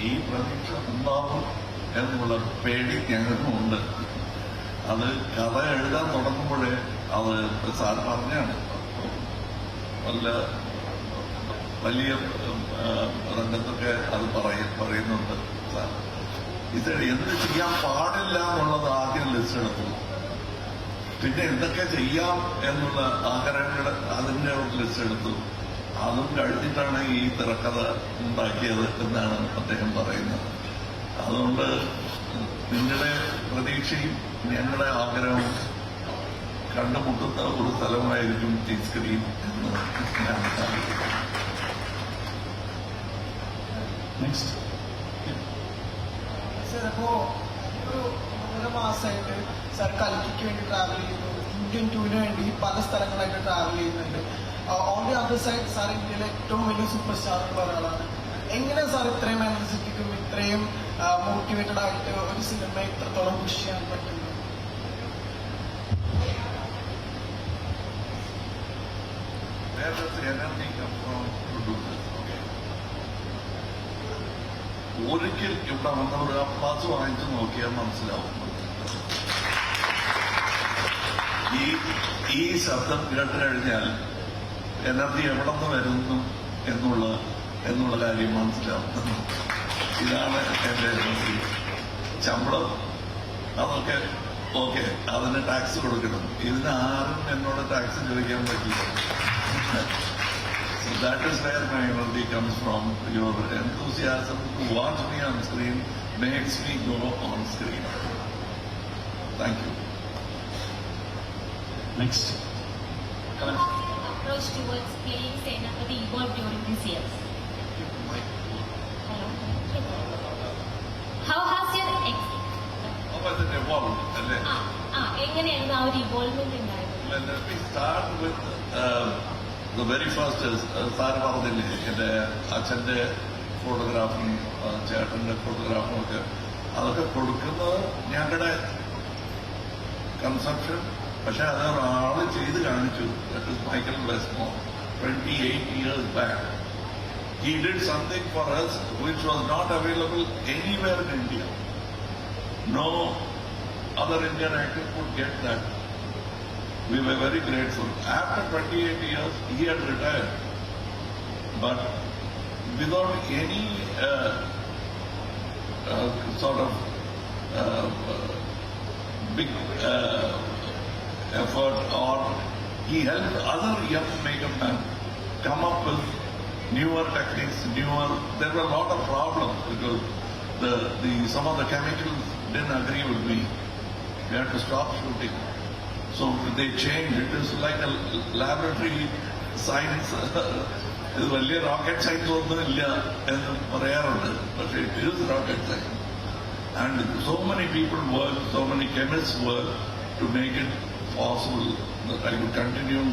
ഈ പ്രതീക്ഷ ഉണ്ടാവും എന്നുള്ള പേടി ഞങ്ങൾക്കുമുണ്ട്. അത് കഥ എഴുതാൻ തുടങ്ങുമ്പോഴേ അത് സാർ പറഞ്ഞാണ് വല്ല വലിയ രംഗത്തൊക്കെ അത് പറയുന്നുണ്ട് സാർ. ഇത് എന്ത് ചെയ്യാൻ പാടില്ല എന്നുള്ളത് ആദ്യം ലിസ്റ്റ് എടുത്തു, പിന്നെ എന്തൊക്കെ ചെയ്യാം എന്നുള്ള ആഗ്രഹങ്ങൾ അതിന്റെ ഒരു ലിസ്റ്റ് എടുത്തു. അതും കഴിഞ്ഞിട്ടാണ് ഈ തിരക്കഥ ഉണ്ടാക്കിയത് എന്നാണ് അദ്ദേഹം പറയുന്നത്. അതുകൊണ്ട് നിങ്ങളുടെ പ്രതീക്ഷയും ഞങ്ങളുടെ ആഗ്രഹവും കണ്ടുമുട്ടുന്ന ഒരു സ്ഥലമായിരിക്കും ഈ സ്ക്രീൻ എന്ന് ഞാൻ സാർ, അപ്പോ ഒരു 1.5 മാസമായിട്ട് സാർ കൽക്കിക്ക് വേണ്ടി ട്രാവൽ ചെയ്യുന്നു, ഇന്ത്യൻ ടൂറിന് വേണ്ടി പല സ്ഥലങ്ങളായിട്ട് ട്രാവൽ ചെയ്യുന്നുണ്ട്. On the other side sir ഇന്ത്യയിലെ ഏറ്റവും വലിയ സൂപ്പർ സ്റ്റാറുള്ള ഒരാളാണ്. എങ്ങനെയാണ് സാർ ഇത്രയും എനർജറ്റിക്കും ഇത്രയും മോട്ടിവേറ്റഡ് ആയിട്ട് ഒരു സിനിമ ഇത്രത്തോളം പുഷ് ചെയ്യാൻ പറ്റുന്നത്? ഒരിക്കൽ ഇവിടെ വന്നവർ ആ ക്ലാസ് വാങ്ങിച്ചു നോക്കിയാൽ മനസ്സിലാവും. ഈ ശബ്ദം കേട്ട് കഴിഞ്ഞാൽ എനർജി എവിടെ നിന്ന് വരുന്നു എന്നുള്ള കാര്യം മനസ്സിലാവും. ഇതാണ് എന്റെ എനർജി. ശമ്പളം അതൊക്കെ ഓക്കെ, അതിന് ടാക്സ് കൊടുക്കണം. ഇതിന് ആരും എന്നോട് ടാക്സ് ചോദിക്കാൻ പറ്റില്ല. So that is where my energy comes from. Your enthusiasm to watch me on screen makes me go on screen. Thank you. Next. Approach towards playing Senapati evolved during these years. Hello. How has your How has it evolved? എങ്ങനെയായിരുന്നു ആ ഒരു ഇവോൾവ്മെന്റ് ഉണ്ടായത്? Let me start with the very first is sir പറഞ്ഞില്ലേ എന്റെ അച്ഛന്റെ ഫോട്ടോഗ്രാഫും ചേട്ടന്റെ ഫോട്ടോഗ്രാഫും ഒക്കെ അതൊക്കെ കൊടുക്കുന്നത് ഞങ്ങളുടെ കൺസെപ്ഷൻ. പക്ഷെ അത് ഒരാള് ചെയ്ത് കാണിച്ചു. That is Michael Westmore 28 years back. He did something for us which was not available anywhere in India. No other Indian actor could get that. We were very grateful. After 28 years, he had retired. But without any sort of big effort, or he helped other young makeup men come up with newer techniques, there were a lot of problems because some of the chemicals didn't agree with me. We had to stop shooting. So they changed. It is like a laboratory science. ഇത് വലിയ rocket science ഒന്നും ഇല്ല എന്ന് പറയാറുണ്ട്, പക്ഷെ it is rocket science. And so many people work, so many chemists work to make it possible that I could continue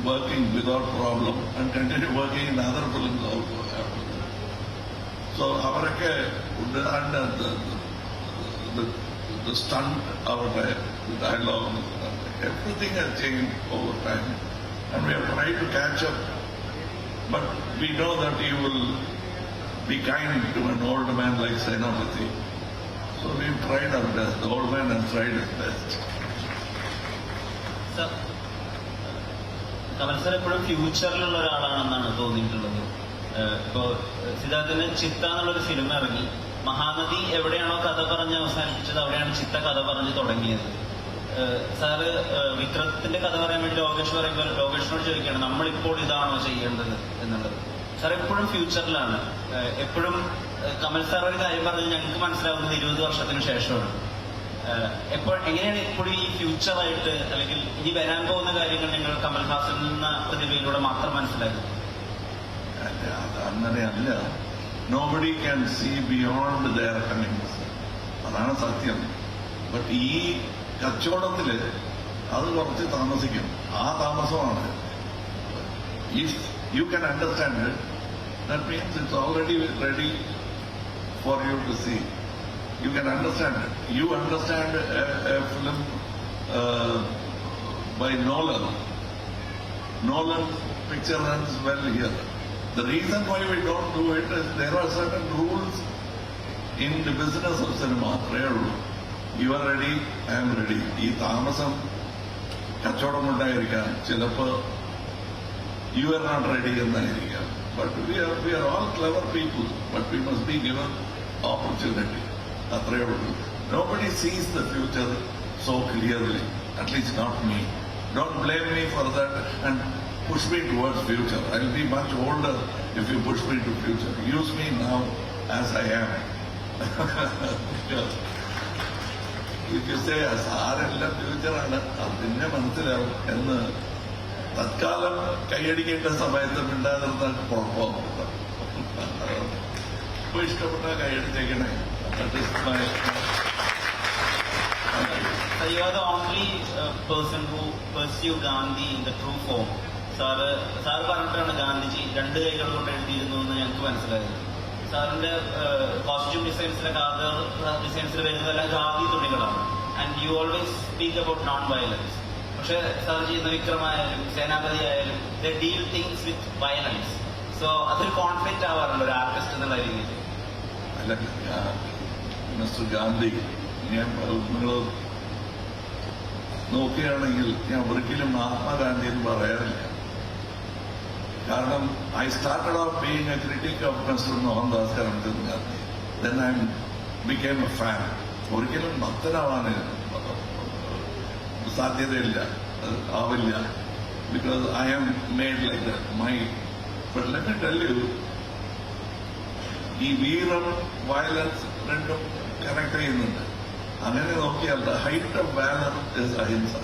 working without problem and continue working in other films also after that. So അവരൊക്കെ ഉണ്ട്. And the stunt, our dialogue, everything has changed over time, and we have tried to catch up. But we know that you will be kind to an old man like Senapati. So we've tried our best. The old man has tried his best. Kamal sir എപ്പോഴും ഫ്യൂച്ചറിലുള്ള ഒരാളാണെന്നാണ് തോന്നിയിട്ടുള്ളത്. ഇപ്പോ സിദ്ധാർത്ഥിന് ചിത്ത എന്നുള്ളൊരു cinema ഇറങ്ങി. മഹാനദി എവിടെയാണോ കഥ പറഞ്ഞ് അവസാനിപ്പിച്ചത് അവിടെയാണ് ചിത്ത കഥ പറഞ്ഞ് തുടങ്ങിയത്. സാറ് വിക്രത്തിന്റെ കഥ പറയാൻ വേണ്ടി ലോകേഷ് പറയുമ്പോൾ ലോകേഷിനോട് ചോദിക്കുകയാണ് നമ്മളിപ്പോൾ ഇതാണോ ചെയ്യേണ്ടത് എന്നുള്ളത്. സാർ എപ്പോഴും ഫ്യൂച്ചറിലാണ്. എപ്പോഴും കമൽ സാർ ഒരു കാര്യം പറഞ്ഞ് ഞങ്ങൾക്ക് മനസ്സിലാവുന്നത് 20 വർഷത്തിന് ശേഷമാണ്. എങ്ങനെയാണ് ഇപ്പോഴും ഈ ഫ്യൂച്ചറായിട്ട് അല്ലെങ്കിൽ ഇനി വരാൻ പോകുന്ന കാര്യങ്ങൾ നിങ്ങൾ കമൽഹാസൻ എന്ന പ്രതിഭയിലൂടെ മാത്രം മനസ്സിലാക്കുന്നത്? അങ്ങനെയല്ല. Nobody can see beyond their comings. അതാണ് സത്യം. ബട്ട് ഈ കച്ചവടത്തില് അത് കുറച്ച് താമസിക്കും. ആ താമസമാണ്. If you can understand it, that means it's already ready for you to see. You can understand it. You understand a film by Nolan. Nolan's picture runs well here. The reason why we don't do it is there are certain rules in the business of cinema. You are ready, I am ready. ഈ താമസം കച്ചവടമുണ്ടായിരിക്കാം, ചിലപ്പോൾ you are not ready എന്നായിരിക്കാം. But we are all clever people, but we must be given opportunity. അത്രയേ ഉള്ളൂ. Nobody sees the future so clearly, at least not me. Don't blame me for that and push me towards future. I will be much older if you push me to future. Use me now as I am. If you say, സാരെല്ലാം ഫ്യൂച്ചറാണ്, അത് പിന്നെ മനസ്സിലാവും എന്ന് തത്കാലം കൈയടിക്കേണ്ട സമയത്ത് മിണ്ടാതിരുന്നാൽ കുഴപ്പമൊന്നുമില്ല. ഇപ്പൊ ഇഷ്ടപ്പെട്ട കൈയടിച്ചേക്കണേ. You are the only person who pursue Gandhi in the true form. Sir പറഞ്ഞിട്ടാണ് ഗാന്ധിജി 2 കൈകൾ കൊണ്ട് എഴുതിയിരുന്നു എന്ന് ഞങ്ങൾക്ക് മനസ്സിലായത്. സാറിന്റെ കോസ്റ്റ്യൂം ഡിസൈൻസിലെ ഡിസൈൻസിൽ വരുന്നതെല്ലാം ഖാദി തുണികളാണ്. And you always speak about non violence. പക്ഷെ സാർ ചെയ്യുന്ന വിക്രമായാലും സേനാപതി ആയാലും they deal things with violence. So അതൊരു കോൺഫ്ലിക്റ്റ് ആവാറുണ്ട് ഒരു ആർട്ടിസ്റ്റ് എന്നുള്ള രീതിയിൽ. അല്ല, മിസ്റ്റർ ഗാന്ധി, നിങ്ങൾ നോക്കുകയാണെങ്കിൽ ഞാൻ ഒരിക്കലും മഹാത്മാഗാന്ധി എന്ന് പറയാറില്ല. കാരണം I started off being a critic of mister Mohandas Karamchand Gandhi. Then I became a fan. ഒരിക്കലും ഭക്തനാവാൻ സാധ്യതയില്ല, ആവില്ല. Because I am made like that. But let me tell you, ഈ വീരം വയലൻസ് രണ്ടും കണക്ട് ചെയ്യുന്നുണ്ട്. അങ്ങനെ നോക്കിയാൽ the height of valour is ahimsa.